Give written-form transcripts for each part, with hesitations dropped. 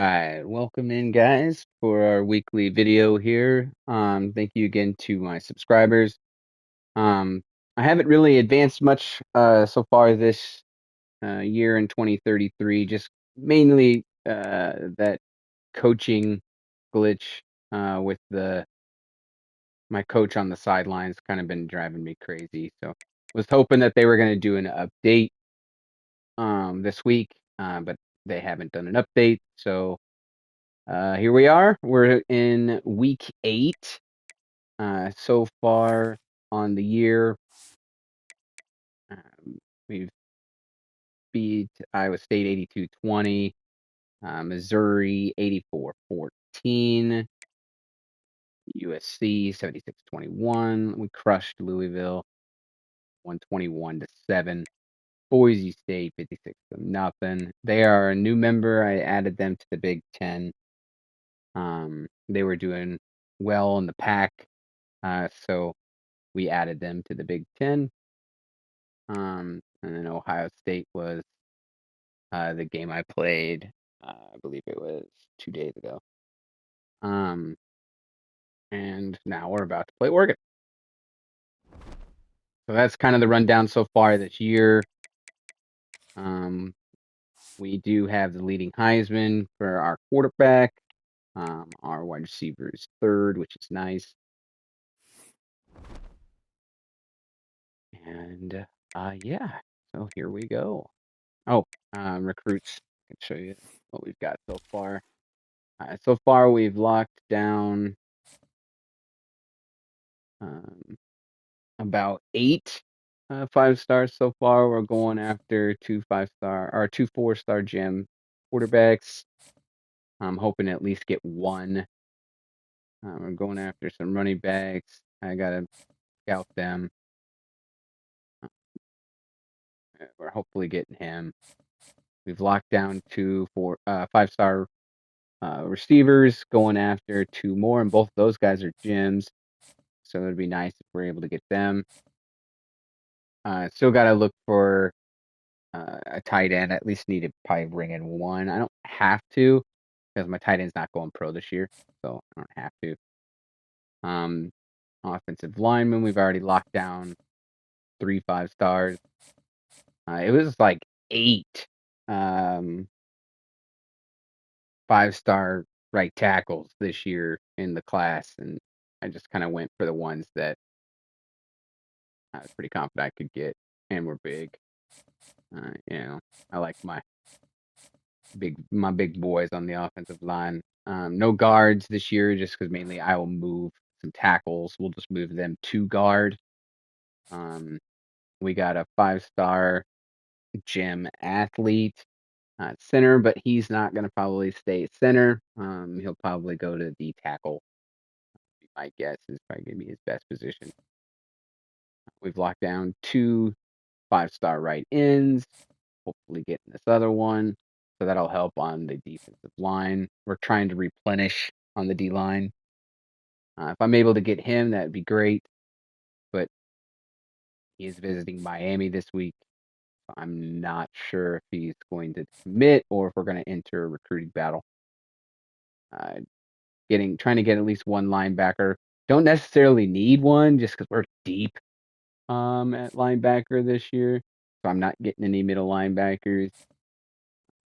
Alright, welcome in guys for our weekly video here. Thank you again to my subscribers. Um, I haven't really advanced much so far this year in 2033, just mainly that coaching glitch with the my coach on the sidelines kind of been driving me crazy. So was hoping that they were going to do an update this week, but they haven't done an update. So here we are. We're in week 8 so far on the year. We've beat Iowa State 82-20, Missouri 84-14, USC 76-21. We crushed Louisville 121-7. Boise State 56-0. They are a new member. I added them to the Big Ten. They were doing well in the pack, so we added them to the Big Ten. And then Ohio State was the game I played. I believe it was 2 days ago. And now we're about to play Oregon. So that's kind of the rundown so far this year. We do have the leading Heisman for our quarterback. Our wide receiver is third, which is nice. And yeah, so here we go. Oh, recruits. I can show you what we've got so far. So far, we've locked down um, about 8 5 stars so far. We're going after 2 5-star or 2 4-star gym quarterbacks. I'm hoping to at least get one. We're going after some running backs. I gotta scout them. We're hopefully getting him. We've locked down 5-star receivers, going after 2 more, and both of those guys are gyms. So it'd be nice if we're able to get them. Still got to look for a tight end. At least need to probably bring in one. I don't have to because my tight end's not going pro this year, so I don't have to. Offensive lineman, we've already locked down 3 5-stars. It was like 8 um, 5-star right tackles this year in the class, and I just kind of went for the ones that I was pretty confident I could get and were big. I like my big boys on the offensive line. No guards this year, just because mainly I will move some tackles. We'll just move them to guard. We got a 5-star gym athlete center, but he's not going to probably stay center. He'll probably go to D tackle. My guess is probably going to be his best position. We've locked down 2 5-star right ends. Hopefully getting this other one. So that'll help on the defensive line. We're trying to replenish on the D line. If I'm able to get him, that'd be great. But he is visiting Miami this week. So I'm not sure if he's going to commit or if we're going to enter a recruiting battle. Trying to get at least one linebacker. Don't necessarily need one just because we're deep at linebacker this year. So I'm not getting any middle linebackers.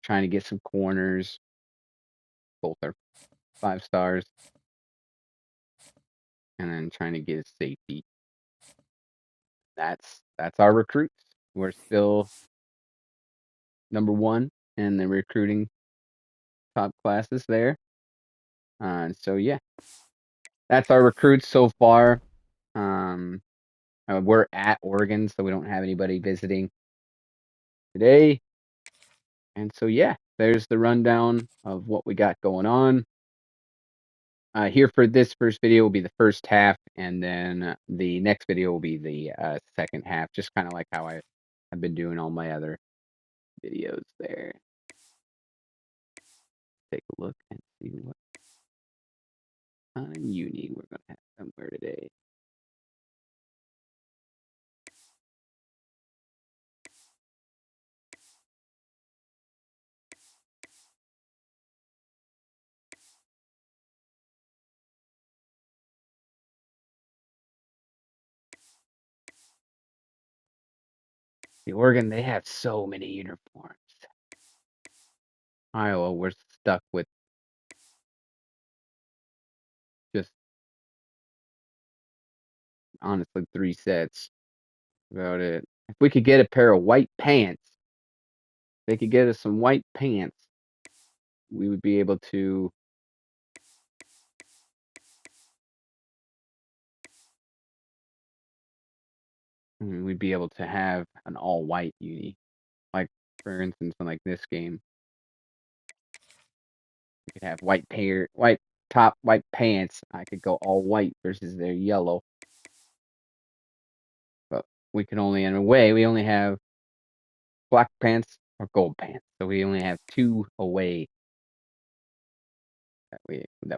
Trying to get some corners. Both are 5-stars. And then trying to get a safety. That's our recruits. We're still number 1 in the recruiting top classes there. So yeah, that's our recruits so far. We're at Oregon, so we don't have anybody visiting today. And so yeah, there's the rundown of what we got going on. Here for this first video will be the first half, and then the next video will be the second half, just kind of like how I've been doing all my other videos there. Take a look and see what time uni we're going to have somewhere today. The Oregon, they have so many uniforms. Iowa, we're stuck with just, honestly, 3 sets. About it. If we could get a pair of white pants, they could get us some white pants, we would be able to. We'd be able to have an all-white uni. Like, for instance, in like this game, we could have white top, white pants. I could go all white versus their yellow. But we can only, in a way, we only have black pants or gold pants. So we only have 2 away that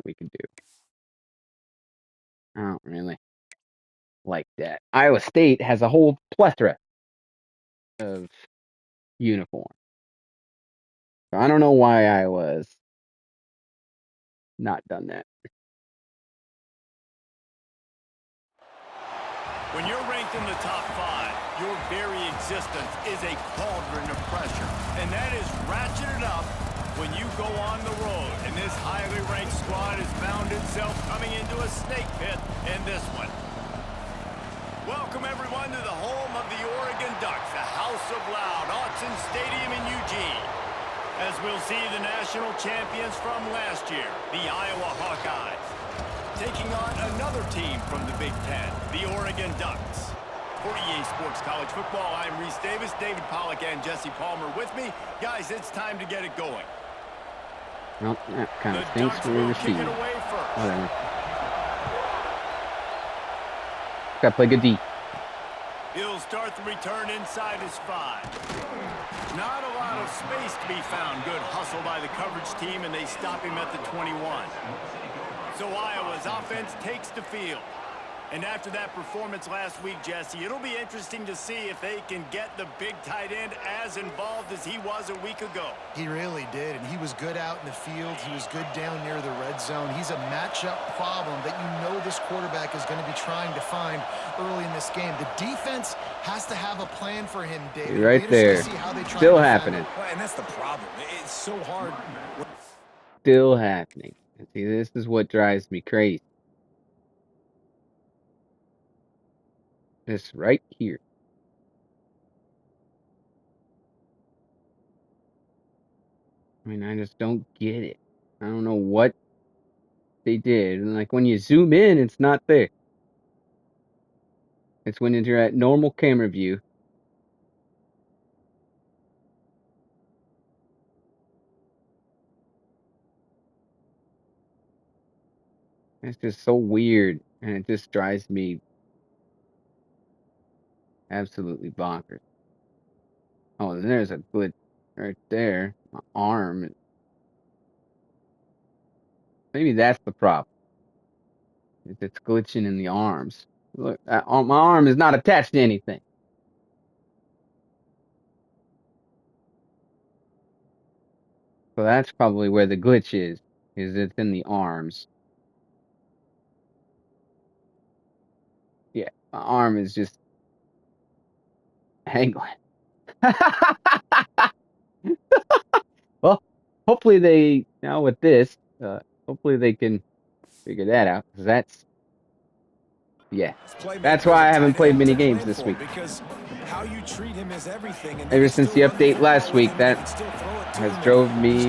we can do. I don't really like that. Iowa State has a whole plethora of uniform. So I don't know why Iowa's not done that. When you're ranked in the top 5, your very existence is a cauldron of pressure. And that is ratcheted up when you go on the road. And this highly ranked squad has found itself coming into a snake pit in this one. Welcome, everyone, to the home of the Oregon Ducks, the House of Loud, Autzen Stadium in Eugene. As we'll see the national champions from last year, the Iowa Hawkeyes, taking on another team from the Big Ten, the Oregon Ducks. For EA Sports College Football, I'm Reese Davis, David Pollack, and Jesse Palmer with me. Guys, it's time to get it going. Well, that kind of stinks for the receiver. Whatever. Gotta play good D. He'll start the return inside his 5. Not a lot of space to be found. Good hustle by the coverage team, and they stop him at the 21. So Iowa's offense takes the field. And after that performance last week, Jesse, it'll be interesting to see if they can get the big tight end as involved as he was a week ago. He really did, and he was good out in the field. He was good down near the red zone. He's a matchup problem that you know this quarterback is going to be trying to find early in this game. The defense has to have a plan for him, David. Right there. Still happening. And that's the problem. It's so hard. Still happening. See, this is what drives me crazy. This right here. I mean, I just don't get it. I don't know what they did. And like when you zoom in, it's not there. It's when you're at normal camera view. It's just so weird. And it just drives me absolutely bonkers. Oh, and there's a glitch right there. My arm. Maybe that's the problem. It's glitching in the arms. Look, my arm is not attached to anything. So that's probably where the glitch is it's in the arms. Yeah, my arm is just angling. Well, hopefully they, now with this, hopefully they can figure that out. Because that's, yeah. That's why I haven't played many games this week. Because how you treat him is everything. And ever since the update last week, that has drove me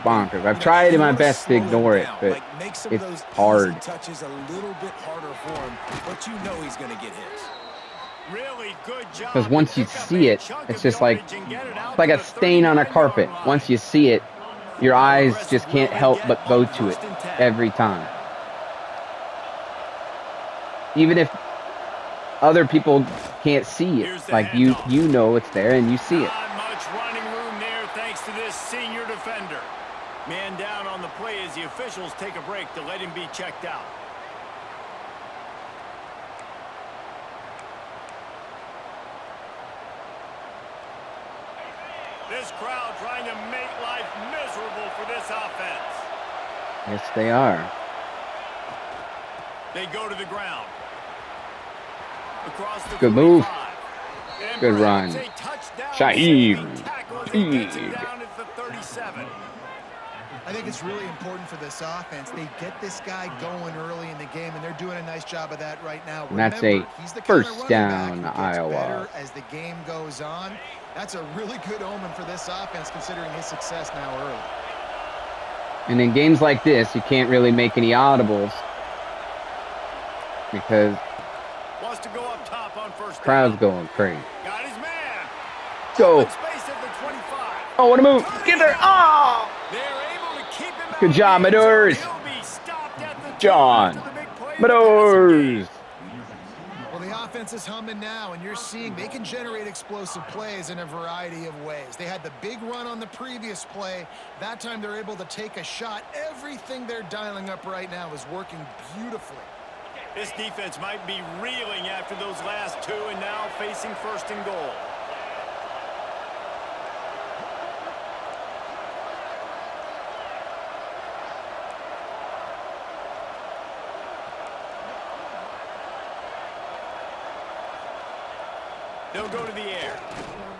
bonkers. I've tried my best to ignore it, but it's hard. Touches a little bit harder for him, but you know he's going to get his. Really good job. Because once you see it, it's just like a stain on a carpet. Once you see it, your eyes just can't help but go to it every time. Even if other people can't see it, like you know it's there and you see it. Not much running room there thanks to this senior defender. Man down on the play as the officials take a break to let him be checked out. This crowd trying to make life miserable for this offense. Yes, they are. They go to the ground. Across the good move. And Good grabs run. a touchdown Shaheed. saving tackle as he gets him down at the 37. I think it's really important for this offense. They get this guy going early in the game, and they're doing a nice job of that right now. And that's Remember, a he's the kind of first running down, back who gets Iowa. better as the game goes on. That's a really good omen for this offense, considering his success now early. And in games like this, you can't really make any audibles because Wants to go up top on first crowd's down. going crazy. Got his man. Go. Open space at the 25. Oh, what a move. Get there. Oh! They're able to keep him out Good of job, the end zone. Medors. He'll be stopped at the 2 John. after the big play in the passing Medors. game. Well, the offense is humming now, and you're seeing they can generate explosive plays in a variety of ways. They had the big run on the previous play. That time they're able to take a shot. Everything they're dialing up right now is working beautifully. This defense might be reeling after those last 2 and now facing first and goal. They'll go to the air.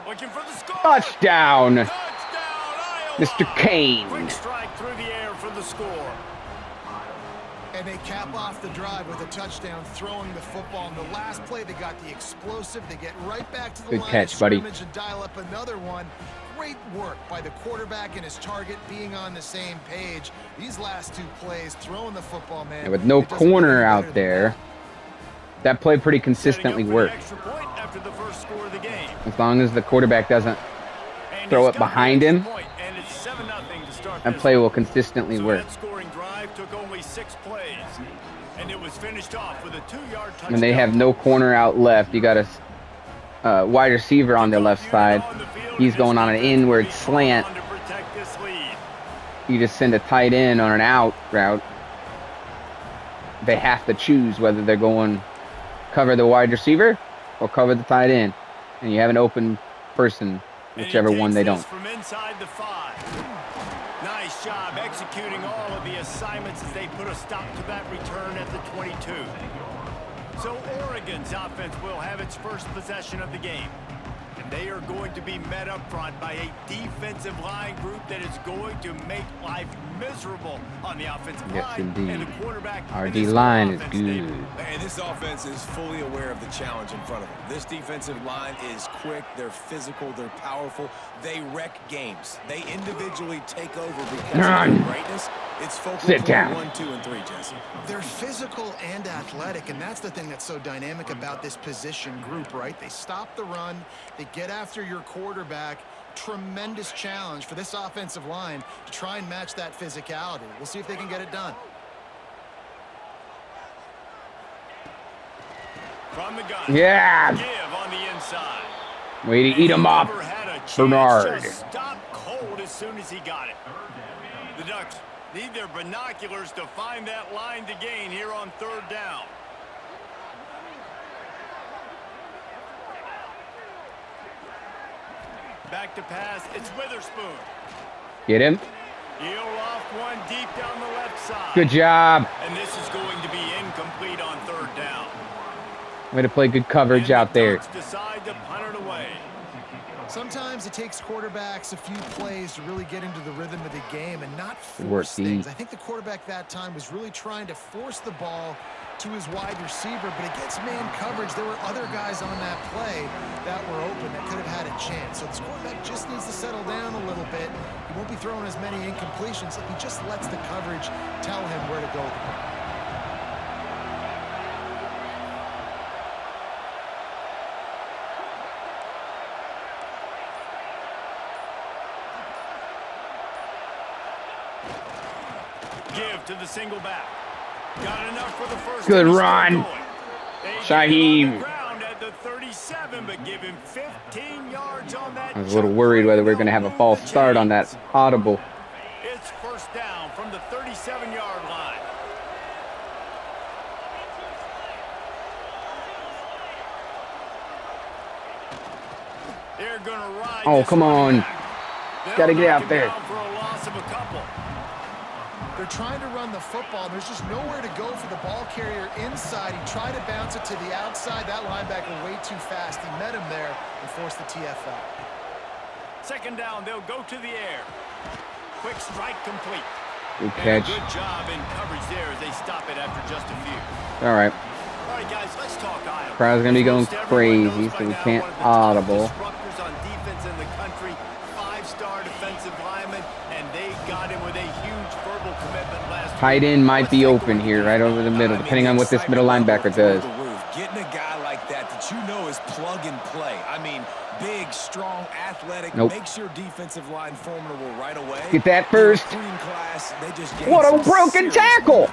Looking for the score. Touchdown. Touchdown, Iowa. Mr. Kane. Quick strike through the air for the score. And they cap off the drive with a touchdown, throwing the football. In the last play, they got the explosive. They get right back to the Good line catch, of buddy. scrimmage and dial up another one. Great work by the quarterback and his target being on the same page. These last 2 plays, throwing the football, man. And with no it doesn't corner get any out better than there, that play pretty consistently Setting up for the worked. extra point after the first score of the game. As long as the quarterback doesn't And throw he's it got behind the him, extra point, and it's 7-0 to start that this play one. will consistently So work. that scoring drive took only 6 plays, and it was finished off with a 2-yard touchdown. When they have no corner out left, you got a wide receiver on their left side. He's going on an inward slant. To protect this lead. You just send a tight end on an out route. They have to choose whether they're going cover the wide receiver or cover the tight end. And you have an open person, whichever one they don't. From inside the 5. Nice job executing all of the assignments as they put a stop to that return at the 22. So Oregon's offense will have its first possession of the game. And they are going to be met up front by a defensive line group that is going to make life miserable on the offensive Yes, line. indeed. And the quarterback Our in this D-line is offense, good. David. And this offense is fully aware of the challenge in front of them. This defensive line is quick, they're physical, they're powerful, they wreck games. They individually take over because of their greatness. It's focal Sit point down. 1, 2, and 3, Jesse. They're physical and athletic, and that's the thing that's so dynamic about this position group, right? They stop the run, they get after your quarterback. Tremendous challenge for this offensive line to try and match that physicality. We'll see if they can get it done. From the gun. Yeah. Give on the inside. Way to eat him up, Never had a chance Bernard. to stop cold as soon as he got it. The Ducks need their binoculars to find that line to gain here on 3rd down. Back to pass. It's Witherspoon. Get him. He'll off one deep down the left side. Good job. And this is going to be incomplete on 3rd down. Way to play good coverage out there. Ducks decide to punt it away. Sometimes it takes quarterbacks a few plays to really get into the rhythm of the game and not Good work, force D. things. I think the quarterback that time was really trying to force the ball to his wide receiver, but against man coverage, there were other guys on that play that were open that could have had a chance. So this quarterback just needs to settle down a little bit. He won't be throwing as many incompletions if he just lets the coverage tell him where to go with the ball. Give to the single back. Got enough for the first. Good and he's run. still going. They get him Shaheed. on the ground at the 37, but give him 15 yards on that. I was a little worried whether we are going to have a false start on that audible. It's first down from the 37-yard line. They're going to ride. Oh, this come one on. back. They'll Gotta get knock out him there. down for a loss of a couple. They're trying to run the football. There's just nowhere to go for the ball carrier inside. He tried to bounce it to the outside. That linebacker way too fast. He met him there and forced the TFL. Second down, they'll go to the air. Quick strike complete. Good catch. Good job in coverage there as they stop it after just a few. All right. All right, guys, let's talk Iowa. Crowd's going to be going crazy, so we can't audible. Disruptors on defense in the country. 5-star defensive lineman, and they got him with a huge verbal commitment last week. Tight end might be open here, right over the middle, depending on what this middle linebacker does. Getting a guy like that you know is plug and play. I mean, big, strong, athletic, makes your defensive line formidable right away. Get that first. Class, what a broken tackle!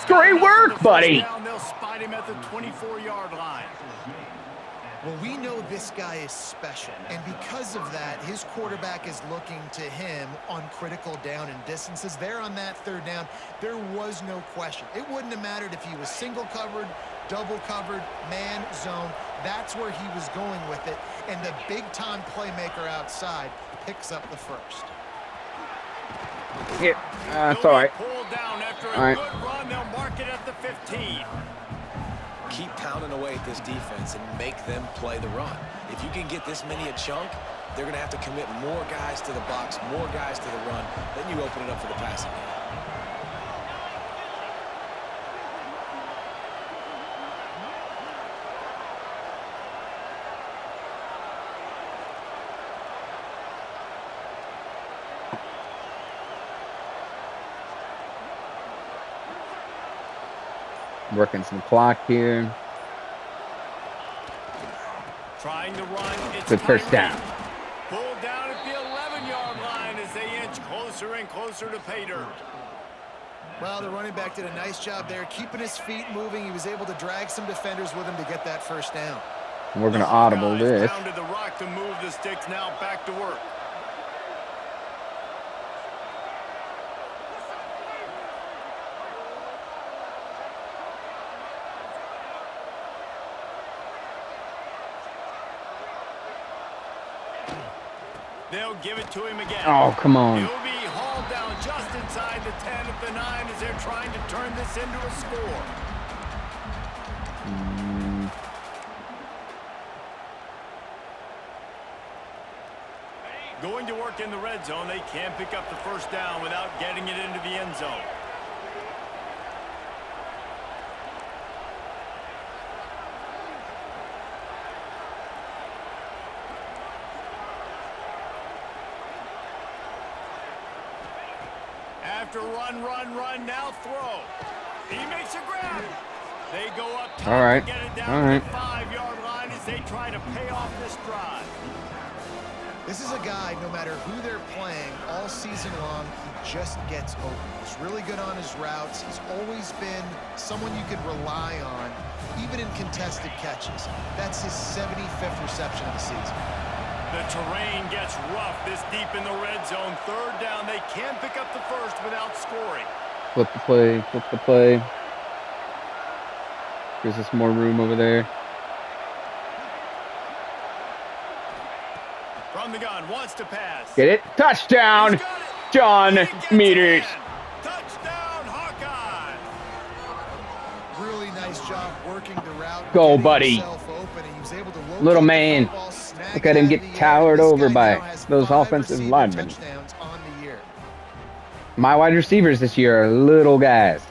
Great work, buddy. They'll spot him at the 24-yard line. Well, we know this guy is special, and because of that, his quarterback is looking to him on critical down and distances. There on that third down, there was no question. It wouldn't have mattered if he was single covered, double covered, man, zone. That's where he was going with it, and the big-time playmaker outside picks up the first. Yeah, that's all right. All right. Good run, they'll mark it at the 15. Keep pounding away at this defense and make them play the run. If you can get this many a chunk, they're going to have to commit more guys to the box, more guys to the run. Then you open it up for the passing game. Working some clock here. Trying to run. It's good first down. Pulled down at the 11-yard line as they inch closer and closer to pay dirt. Well, the running back did a nice job there, keeping his feet moving. He was able to drag some defenders with him to get that first down. We're going to audible this. Pounded the rock to move the sticks. Now back to work. They'll give it to him again. Oh, come on. He'll be hauled down just inside the 10 at the 9 as they're trying to turn this into a score. Going to work in the red zone. They can't pick up the first down without getting it into the end zone. After run, now throw. He makes a grab. They go up top to get it down to the 5-yard line as they try to pay off this drive. This is a guy, no matter who they're playing, all season long, he just gets open. He's really good on his routes. He's always been someone you can rely on, even in contested catches. That's his 75th reception of the season. The terrain gets rough this deep in the red zone. Third down, they can't pick up the first without scoring. Flip the play, flip the play. Gives us more room over there. From the gun, wants to pass. Get it? Touchdown, John Meters. Touchdown, Hawkeyes. Really nice job working the route. Go, buddy. Little man. Look at him get towered over by those offensive linemen. My wide receivers this year are little guys.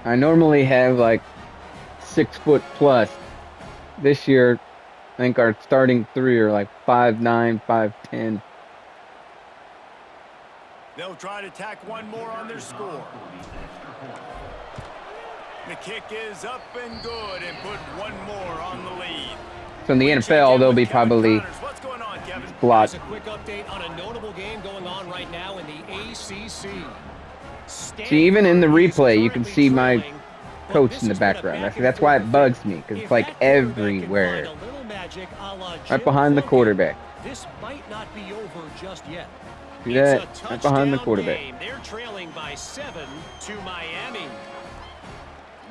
I normally have like 6 foot plus. This year, I think our starting 3 are like 5'9", 5'10". They'll try to tack one more on their score. The kick is up and good and put one more on the lead. So in the NFL, they'll be probably blocked. Here's a quick update on a notable game going on right now in the ACC. See, even in the replay, you can see my coach in the background. That's why it bugs me, because it's like everywhere. Right behind the quarterback. This might not be over just yet. See that? Right behind the quarterback. They're trailing by 7 to Miami.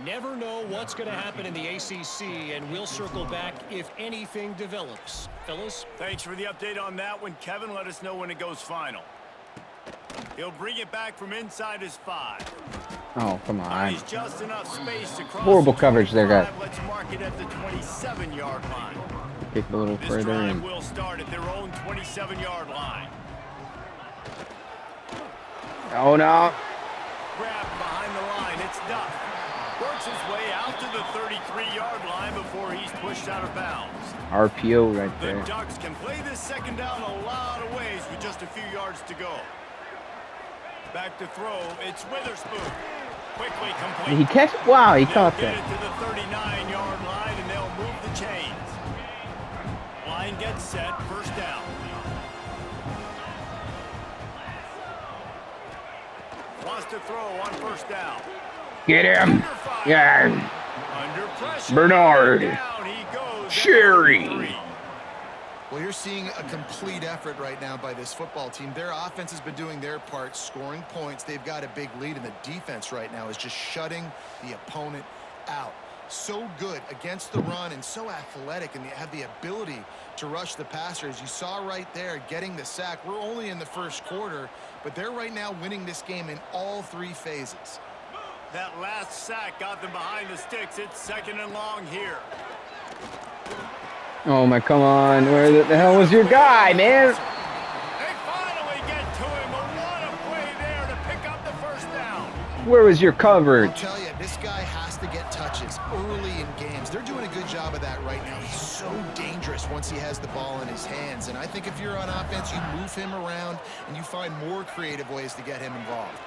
Never know what's going to happen in the ACC, and we'll circle back if anything develops. Fellas? Thanks for the update on that one, Kevin. Let us know when it goes final. He'll bring it back from inside his 5. Oh, come on. He's just enough space to cross Horrible the coverage there, guys. 25. Let's mark it at the 27-yard line. Kick a little This further drive and will start at their own 27-yard line. oh no. Grab behind the line. It's Duff. Works his way out to the 33-yard line before he's pushed out of bounds. RPO right The there. Ducks can play this second down a lot of ways with just a few yards to go. Back to throw. It's Witherspoon. Quickly complete. Did he catch? Wow, he They'll caught get that. it to the 39-yard line, and they'll move the chains. Line gets set. First down. Wants to throw on first down. Get him. Yeah. Under pressure. Bernard. Down he goes. Sherry. Well, you're seeing a complete effort right now by this football team. Their offense has been doing their part, scoring points. They've got a big lead, and the defense right now is just shutting the opponent out. So good against the run and so athletic, and they have the ability to rush the passer. As you saw right there, getting the sack. We're only in the first quarter, but they're right now winning this game in all 3 phases. That last sack got them behind the sticks. It's second and long here. Oh my, come on. Where the hell was your guy, man? They finally get to him, but what a play there to pick up the first down. Where was your I'll coverage? tell you, this guy has to get touches early in games. They're doing a good job of that right now. He's so dangerous once he has the ball in his hands. And I think if you're on offense, you move him around and you find more creative ways to get him involved.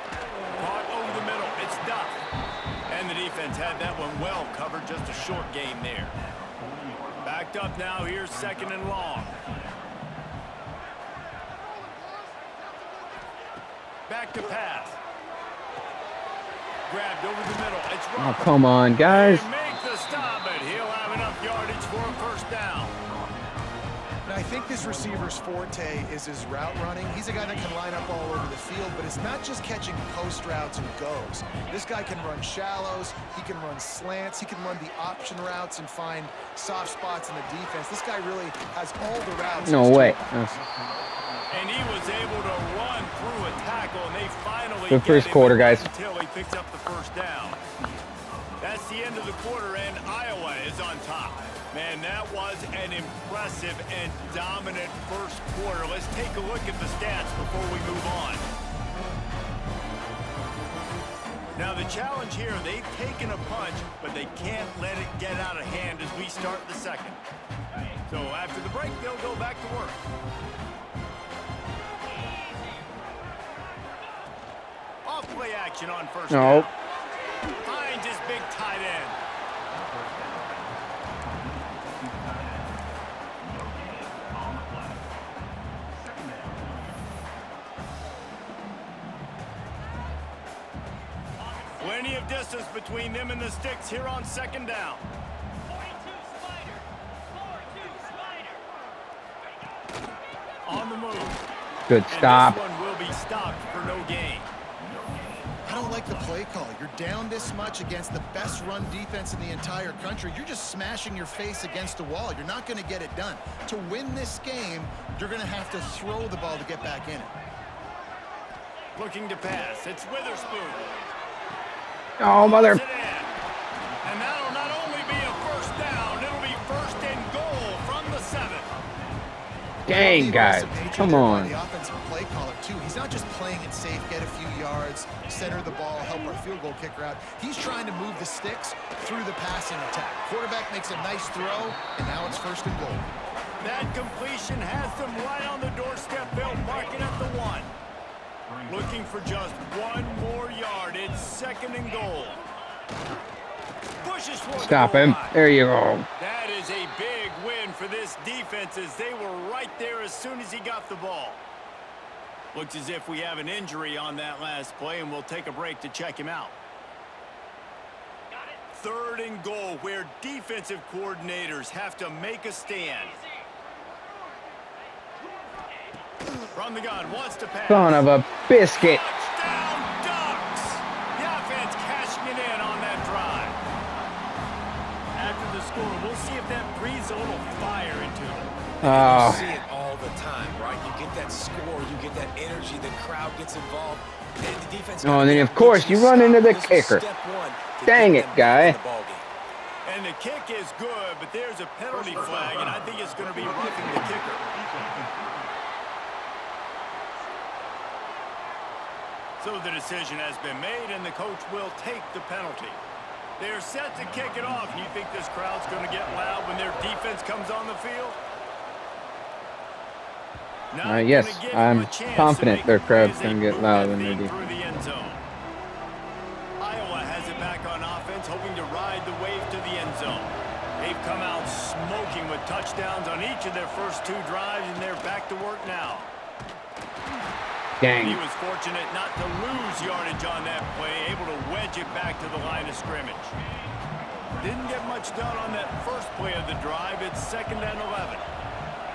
Caught over the middle. It's Duff. And the defense had that one well covered. Just a short gain there. Backed up now. Here's second and long. Back to pass. Grabbed over the middle. It's Oh, Roberts. come on, guys. They make the stop, but he'll have enough yardage for a first down. And I think this receiver's forte is his route running. He's a guy that can line up all over the field, but it's not just catching post routes and goes. This guy can run shallows, he can run slants, he can run the option routes and find soft spots in the defense. This guy really has all the routes. No way. And he was able to run through a tackle, and they finally Good get first him quarter, guys. until he picks up the first down. That's the end of the quarter, and Iowa is on top. Man, that was an impressive and dominant first quarter. Let's take a look at the stats before we move on. Now, the challenge here, they've taken a punch, but they can't let it get out of hand as we start the second. So after the break, they'll go back to work. Off play action on first No. down. Finds his big tight end. Plenty of distance between them and the sticks here on second down. 42 Spider. On the move. Good And stop. this one will be stopped for no gain. I don't like the play call. You're down this much against the best run defense in the entire country. You're just smashing your face against the wall. You're not going to get it done. To win this game, you're going to have to throw the ball to get back in it. Looking to pass. It's Witherspoon. Oh, mother. Puts it in. And that'll not only be a first down, it'll be first and goal from the 7. Dang, The guys. aggressive nature Come there by on. The offensive play caller, too. He's not just playing it safe, get a few yards, center the ball, help our field goal kicker out. He's trying to move the sticks through the passing attack. Quarterback makes a nice throw, and now it's first and goal. That completion has them right on the doorstep. They'll mark it at the 1. Looking for just one more yard. It's second and goal. Pushes for the Stop goal him. line. There you go. That is a big win for this defense as they were right there as soon as he got the ball. Looks as if we have an injury on that last play, and we'll take a break to check him out. Third and goal, where defensive coordinators have to make a stand. From the gun, wants to pass. Son of a biscuit. Touchdown, Ducks! The offense cashing it in on that score. We'll see if that breathes a little fire into him. And you Oh, see it all the time, right? You get that score, you get that energy, the crowd gets involved, and the defense oh, got to and be then able of to get course you you to run stop. into the This was kicker. step one to Dang get it, them back in guy. the ballgame. And the kick is good, but there's a penalty flag, and I think it's going to be roughing the kicker. So the decision has been made, and the coach will take the penalty. They're set to kick it off. You think this crowd's going to get loud when their defense comes on the field? Not Yes, gonna give I'm them a chance to confident make their a play crowd's as they gonna get move loud that when they're thing deep. through the end zone. Iowa has it back on offense, hoping to ride the wave to the end zone. They've come out smoking with touchdowns on each of their first 2 drives, and they're back to work now. He Dang. was fortunate not to lose yardage on that play, able to wedge it back to the line of scrimmage. Didn't get much done on that first play of the drive. It's 2nd and 11.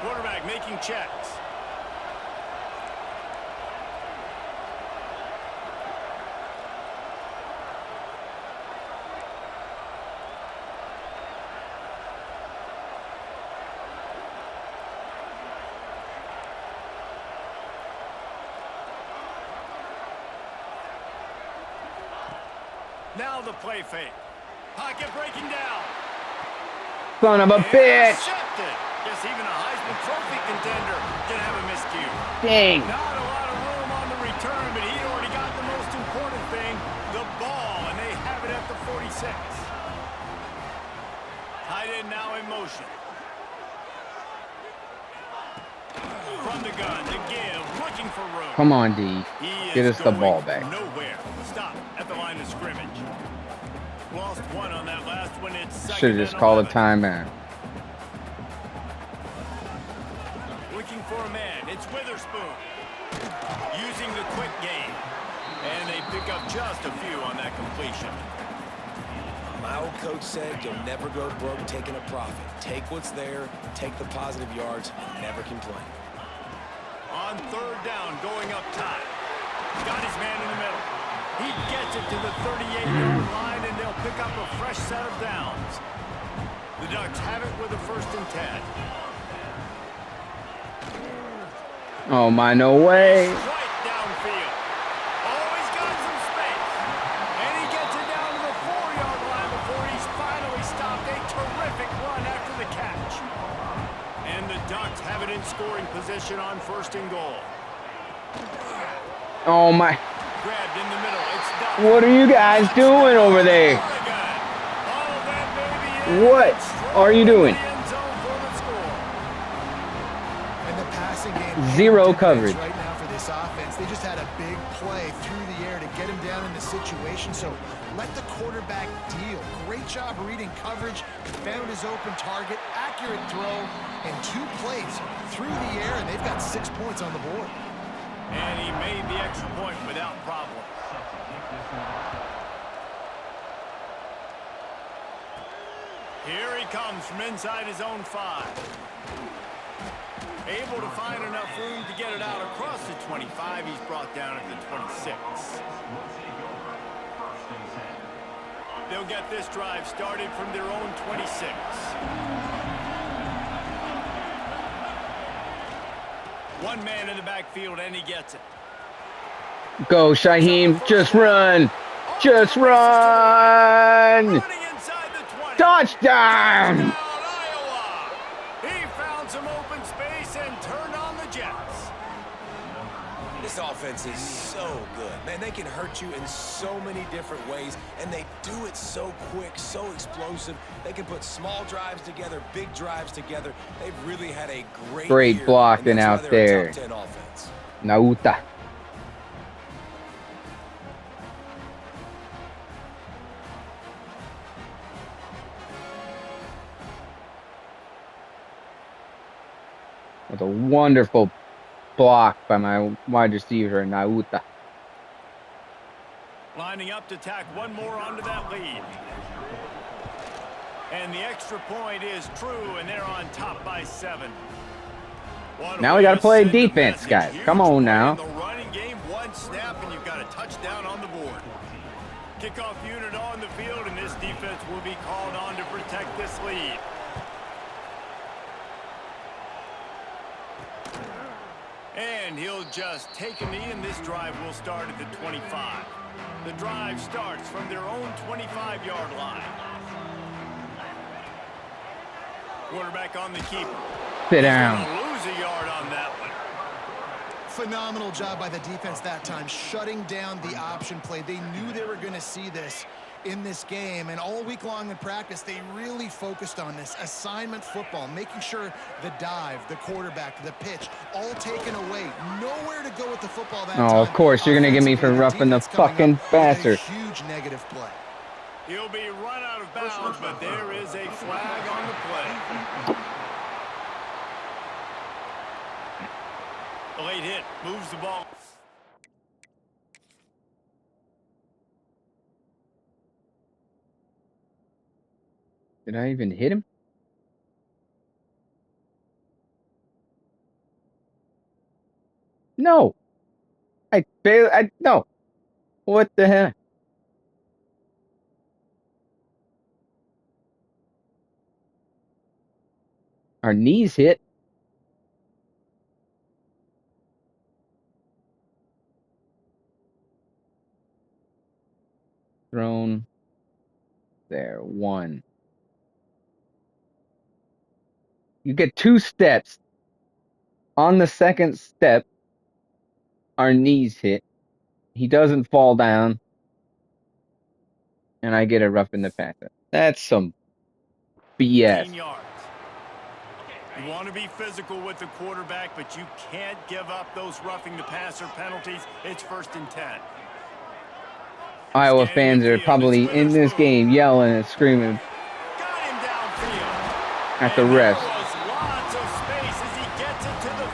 Quarterback making checks. Now the play fake. Pocket breaking down. Son of a bitch. Intercepted. Guess even a Heisman Trophy contender can have a miscue. Dang. Not a lot of room on the return, but he already got the most important thing, the ball, and they have it at the 46. Tight end now in motion. From the gun to give, looking for room. Come on, D. He Get is us the going ball back. nowhere. Stop at the line of scrimmage. Lost 1 on that last one. It's 2nd Should have and just called a 11. timeout. Looking for a man. It's Witherspoon. Using the quick game. And they pick up just a few on that completion. My old coach said you'll never go broke taking a profit. Take what's there, take the positive yards, and never complain. On 3rd down, going up top. Got his man in the middle. He gets it to the 38-yard line, and they'll pick up a fresh set of downs. The Ducks have it with a 1st and 10. Oh my, no way. Right downfield. Oh, he's got some space. And he gets it down to the 4-yard line before he's finally stopped. A terrific run after the catch. And the Ducks have it in scoring position on 1st and goal. Oh my. Grabbed in the middle. It's Ducks. What are you guys doing over there? What are you doing? And the passing game Zero defense coverage. right now for this offense. They just had a big play through the air to get him down in the situation. So let the quarterback deal. Great job reading coverage. Found his open target. Accurate throw. And 2 plays through the air, and they've got 6 points on the board. And he made the extra point without problem. Here he comes from inside his own 5. Able to find enough room to get it out across the 25. He's brought down at the 26. They'll get this drive started from their own 26. One man in the backfield, and he gets it. Go, Shaheem. Just run. Just run. Running inside the 20. Touchdown. Iowa. He found some open space and turned on the Jets. This offense is so good. Man, they can hurt you in so many different ways, and they do it so quick, so explosive. They can put small drives together, big drives together. They've really had a great year, blocking and that's out why they're a there. top 10 offense. Nauta. With a wonderful block by my wide receiver, Nauta. Lining up to tack one more onto that lead. And the extra point is true, and they're on top by 7. Now we got to play defense, guys. Come on now. The running game, 1 snap, and you've got a touchdown on the board. kickoff unit on the field, and this defense will be called on to protect this lead. And he'll just take a knee, and this drive will start at the 25. The drive starts from their own 25-yard line. Quarterback on the keeper. Sit down. He's gonna lose a yard on that one. Phenomenal job by the defense that time, shutting down the option play. They knew they were going to see this in this game, and all week long in practice, they really focused on this assignment football, making sure the dive, the quarterback, the pitch, all taken away. Nowhere to go with the football that time. Oh, of course, you're going to get me for roughing the fucking passer. Huge negative play. He'll be run out of bounds, but there is a flag on the play. A late hit moves the ball. Did I even hit him? No. No. What the heck? Our knees hit. Thrown. There. 1. You get 2 steps. On the second step, our knees hit. He doesn't fall down. And I get a rough in the passer. That's some BS. 15 yards. You want to be physical with the quarterback, but you can't give up those roughing the passer penalties. It's 1st and 10. Iowa fans are probably in this game yelling and screaming Got him downfield. at the And there refs. was lots of space as he gets it to the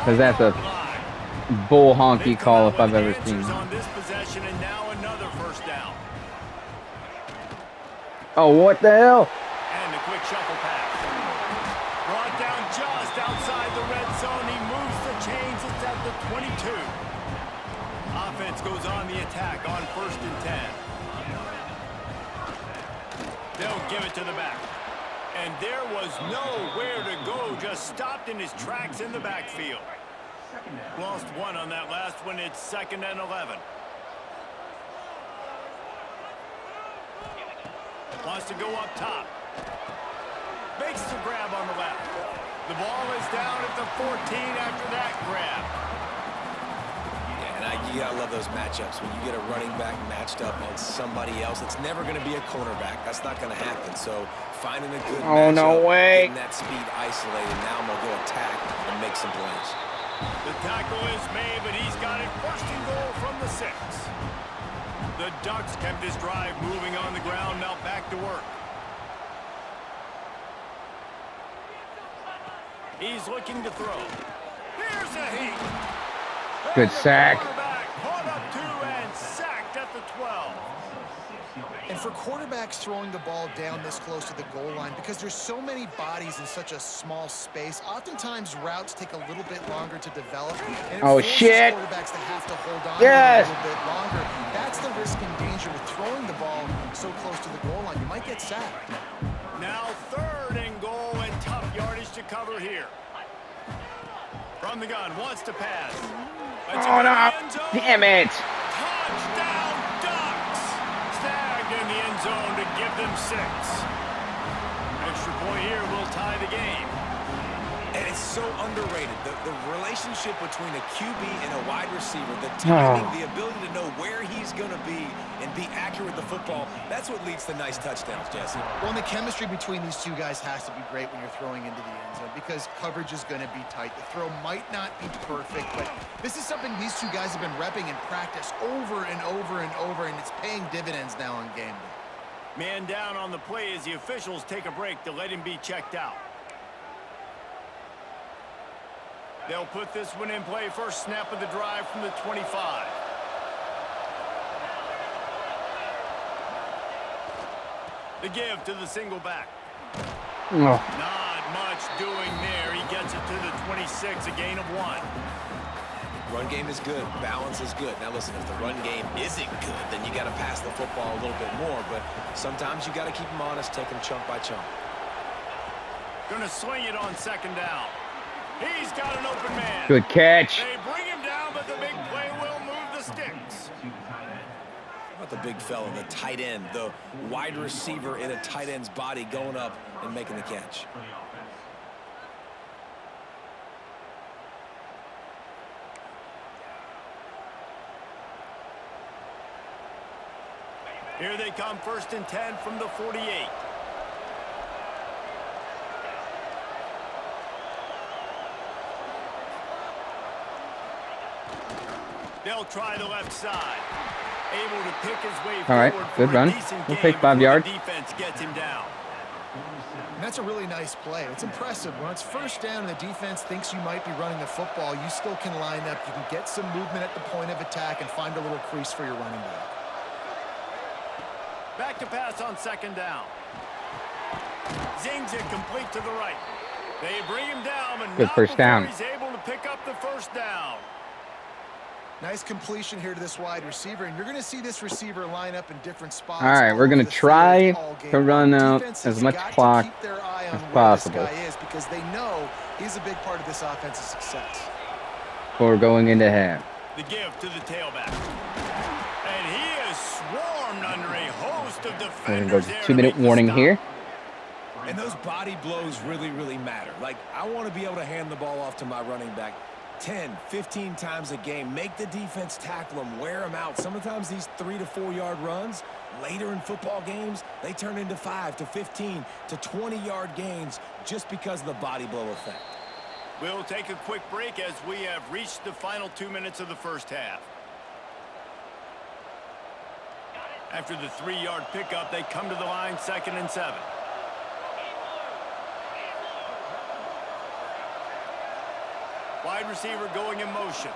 'Cause that's a 39-yard line. bull honky They've call come if out I've with ever seen answers one. on this possession, and now another 1st down. Oh, what the hell? And a quick shuffle pass. Brought down just outside the red zone. He moves the chains. It's at the 22. Offense goes on the attack on 1st and 10. They'll give it to the back. And there was nowhere to go. Just stopped in his tracks in the backfield. Lost 1 on that last one. It's 2nd and 11. Wants to go up top. Makes the grab on the left. The ball is down at the 14 after that grab. Yeah, and you gotta love those matchups. When you get a running back matched up on somebody else, it's never going to be a cornerback. That's not going to happen. So finding a good Oh, no matchup, way. getting that speed isolated, now I'm going to go attack and make some plays. The tackle is made, but he's got it 1st and goal from the 6. The Ducks kept this drive moving on the ground. Now back to work. He's looking to throw. Here's a heat. Good sack. Caught up 2 and sacked at the 12. And for quarterbacks throwing the ball down this close to the goal line, because there's so many bodies in such a small space, oftentimes routes take a little bit longer to develop. And it Oh, forces shit. quarterbacks to have to hold on Yes. to it a little bit longer. That's the risk and danger with throwing the ball so close to the goal line. You might get sacked. Now 3rd and goal, and tough yardage to cover here. From the gun, wants to pass. Oh, no. Damn it. Touchdown, Ducks! Snagged in the end zone to give them 6. Extra point here will tie the game. And it's so underrated. The relationship between a QB and a wide receiver, the timing, the ability to know where he's going to be and be accurate with the football, that's what leads to nice touchdowns, Jesse. Well, and the chemistry between these two guys has to be great when you're throwing into the end zone because coverage is going to be tight. The throw might not be perfect, but this is something these two guys have been repping in practice over and over and over, and it's paying dividends now on game day. Man down on the play as the officials take a break to let him be checked out. They'll put this one in play. 1st snap of the drive from the 25. The give to the single back. Oh. Not much doing there. He gets it to the 26, a gain of 1. Run game is good. Balance is good. Now, listen, if the run game isn't good, then you got to pass the football a little bit more. But sometimes you got to keep them honest, take them chunk by chunk. Going to swing it on second down. He's got an open man. Good catch. They bring him down, but the big play will move the sticks. How about the big fella, the tight end, the wide receiver in a tight end's body going up and making the catch? Here they come, 1st and 10 from the 48. They'll try the left side. Able to pick his way All right, forward good for a run. decent We'll game take 5 before yards. the defense gets him down. And that's a really nice play. It's impressive. When it's first down and the defense thinks you might be running the football, you still can line up. You can get some movement at the point of attack and find a little crease for your running back. Back to pass on second down. Zings it complete to the right. They bring him down, but Good not first before down. he's able to pick up the first down. Nice completion here to this wide receiver, and you're going to see this receiver line up in different spots. All right, we're all going to over the try field all game to run long. out Defense as has much got to clock keep their eye on as where possible. this guy is because they know he's a big part of this offensive success. Before going into half. The give to the tailback. And he is swarmed under a host of We're going to defenders go there to to 2-minute make the warning stop. here. And those body blows really, really matter. Like, I want to be able to hand the ball off to my running back 10, 15 times a game. Make the defense tackle them, wear them out. Sometimes these 3 to 4 yard runs, later in football games, they turn into 5 to 15 to 20 yard gains just because of the body blow effect. We'll take a quick break as we have reached the final 2 minutes of the first half. After the 3-yard pickup, they come to the line 2nd and 7. Wide receiver going in motion.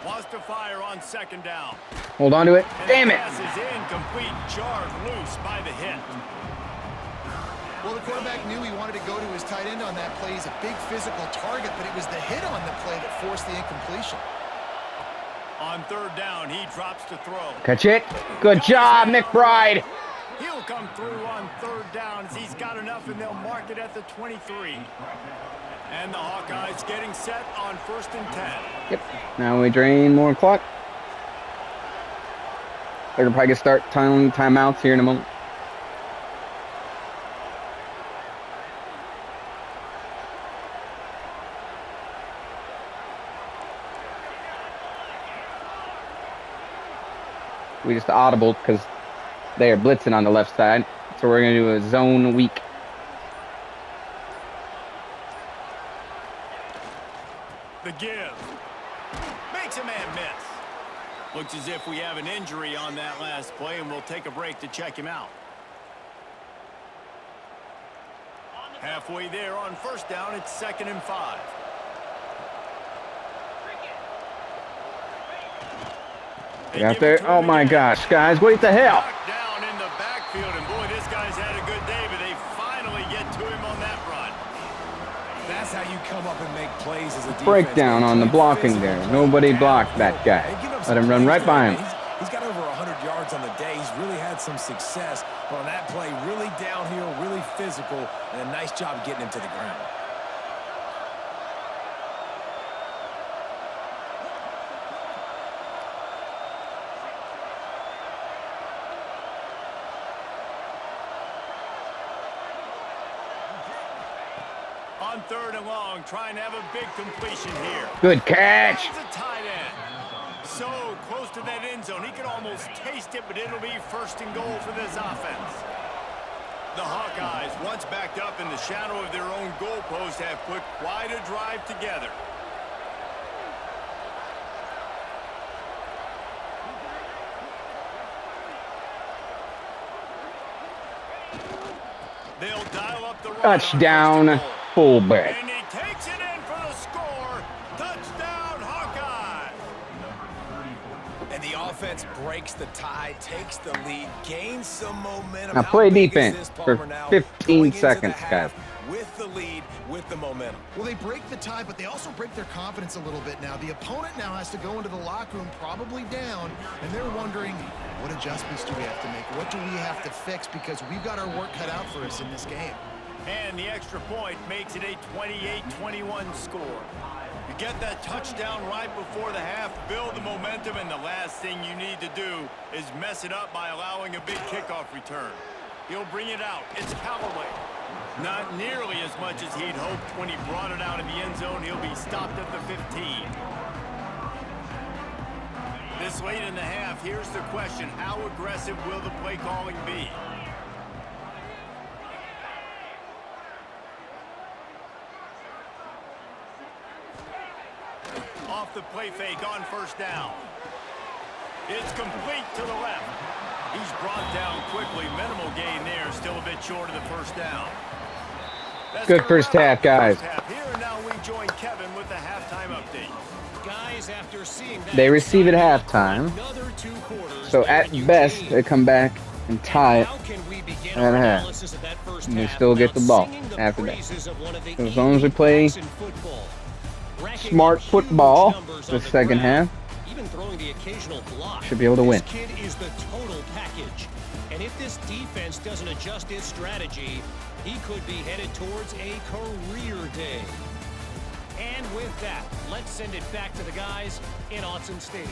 Wants to fire on second down. Hold on to it. And Damn the it. pass is incomplete, jarred loose by the hit. Well, the quarterback knew he wanted to go to his tight end on that play. He's a big physical target, but it was the hit on the play that forced the incompletion. On 3rd down, he drops to throw. Catch it. Good job, McBride. He'll come through on 3rd down as he's got enough, and they'll mark it at the 23. And the Hawkeyes getting set on 1st and 10. Yep. Now we drain more clock. They're going to probably start timeouts here in a moment. We just audible because they are blitzing on the left side. So we're going to do a zone weak. The give. Makes a man miss. Looks as if we have an injury on that last play, and we'll take a break to check him out. Halfway there on 1st down, it's 2nd and 5. Get out there. Oh my gosh, guys, what the hell? Knocked down in the backfield, and boy, this guy's had a good day, but they finally get to him on that run. That's how you come up and make plays as a defense. Breakdown on the blocking there. Nobody blocked that guy. Let him run right by him. He's got over 100 yards on the day. He's really had some success. But on that play, really downhill, really physical, and a nice job getting him to the ground. On 3rd and long, trying to have a big completion here. Good catch. Finds a tight end. So close to that end zone. He could almost taste it, but it'll be 1st and goal for this offense. The Hawkeyes, once backed up in the shadow of their own goalpost, have put quite a drive together. They'll dial up the run on Touchdown, 1st and goal. fullback. And he takes it in for the score. Touchdown, Hawkeyes. And the offense breaks breaks the tie, takes the lead, gains some momentum. Now How play big is defense this, for Palmer, now 15 going into the seconds, guys. half with the lead, with the momentum? Well, they break the tie, but they also break their confidence a little bit now. The opponent now has to go into the locker room probably down, and they're wondering, what adjustments do we have to make? What do we have to fix? Because we've got our work cut out for us in this game. And the extra point makes it a 28-21 score. You get that touchdown right before the half, build the momentum, and the last thing you need to do is mess it up by allowing a big kickoff return. He'll bring it out. It's Callaway. Not nearly as much as he'd hoped when he brought it out in the end zone. He'll be stopped at the 15. This late in the half, here's the question. How aggressive will the play calling be? Off the play fake on first down. It's complete to the left. He's brought down quickly. Minimal gain there. Still a bit short of the first down. That's Good first half, guys. Here and now we join Kevin with the halftime update. Guys, after seeing that, They receive at halftime. another 2 quarters, So they're at in best, Eugene. they come back and tie it. How can we begin at our half. analysis of that first And they half still get the without ball singing the after that. praises of one of the As long as we elite play backs in football? Racking smart up huge football numbers the on second ground, half, even throwing the occasional block. should be able to win. This kid is the total package. And if this defense doesn't adjust its strategy, he could be headed towards a career day. And with that, let's send it back to the guys in Autzen Stadium.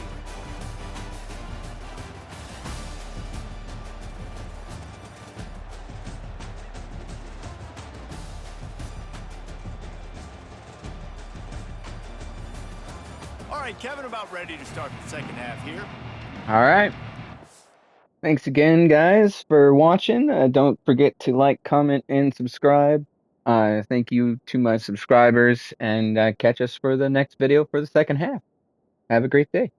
All right, Kevin, about ready to start the second half here. All right. Thanks again, guys, for watching. Don't forget to like, comment, and subscribe. Thank you to my subscribers, and catch us for the next video for the second half. Have a great day.